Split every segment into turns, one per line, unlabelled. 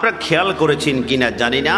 আপনারা খেয়াল করেছেন কিনা জানি না,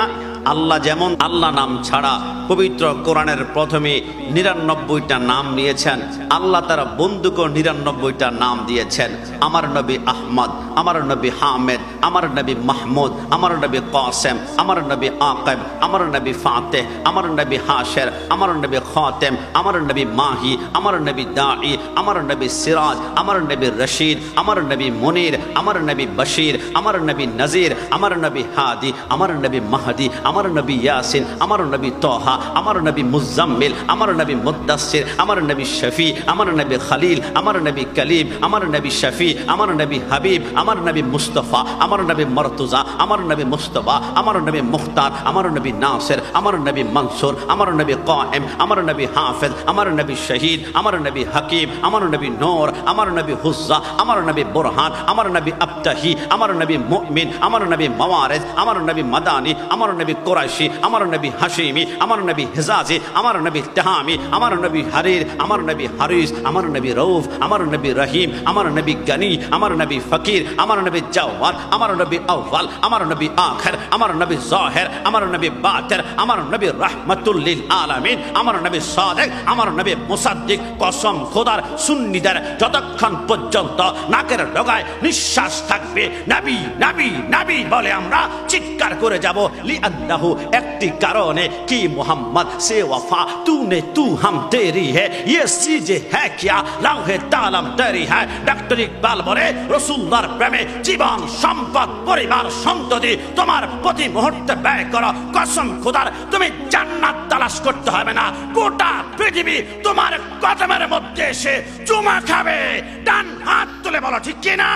আল্লাহ যেমন আল্লাহ নাম ছাড়া পবিত্র কোরআনের প্রথমে ৯৯টা নাম নিয়েছেন, আল্লাহ তারা বন্ধুকে ৯৯টা নাম দিয়েছেন। আমার নবী আহমদ, আমার নবী হামেদ, আমার নবী মাহমুদ, আমার নবী কাসেম, আমার নবী আকিব, আমার নবী ফাতেহ, আমার নবী হাশের, আমার নবী খাতেম, আমার নবী মাহি, আমার নবী দাঈ, আমার নবী সিরাজ, আমার নবী রশিদ, আমার নবী মুনির, আমার নবী বশির, আমার নবী নজির, আমার নবী হাদি, আমার নবী মাহদি, আমার নবী ইয়াসিন, আমার নবী তোহা, আমার নবী মুজাম্মিল, আমার নবী মুদ্দাসির, আমার নবী শফি, আমার নবী খলিল, আমার নবী কলিম, আমার নবী শফি, আমার নবী হাবিব, আমার নবী মুস্তফা, আমার নবী মর্তুজা, আমার নবী মুস্তফা, আমার নবী মুখতার, আমার নবী নাসির, আমার নবী মনসুর, আমার নবী কায়েম, আমার নবী হাফেজ, আমার নবী শহীদ, আমার নবী হাকিম, আমার নবী নূর, আমার নবী হুজ্জা, আমার নবী বুরহান, আমার নবী আবতাহি, আমার নবী মুমিন, আমার নবী মাওয়ারিস, আমার নবী মাদানী, আমার নবী কুরাইশি, আমার নবী হাশিমি, আমার নবী হিজাজি, আমার নবী তাহামি, আমার নবী হারির, আমার নবী হারিস, আমার নবী রউফ, আমার নবী রহিম, আমার নবী গনি, আমার নবী ফকির, আমার নবী জাওয়ার, আমার নবী আউয়াল, আমার নবী আখির, আমার নবী জাহির, আমার নবী বাতির, আমার নবী রাহমাতুল লিল আলামিন, আমার নবী সাদিক, আমার নবী মুসাদ্দিক। কসম খোদার সুন্নিদের যতক্ষণ পর্যন্ত নাকের ডগায় নিঃশ্বাস থাকবে নবী নবী নবী বলে আমরা চিৎকার করে যাব। লিআন্নাহু, একটি কারণে কি মোহাম্মদ সে ওয়াফা তूने तू हम तेरी है ये चीजें है क्या लौहे तालम तेरी है। ডক্টর ইকবাল বলে রাসূলুল্লাহর প্রেমে জীবন সম্পদ পরিবার সন্ততি তোমার প্রতি মুহূর্তে ব্যয় করো। কসম খোদার তুমি জান্নাত তালাশ করতে হবে না, গোটা পৃথিবী তোমার কদমের মধ্যে এসে চুমা খাবে। ডান হাত তুলে বলো ঠিক কিনা।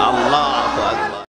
আল্লাহ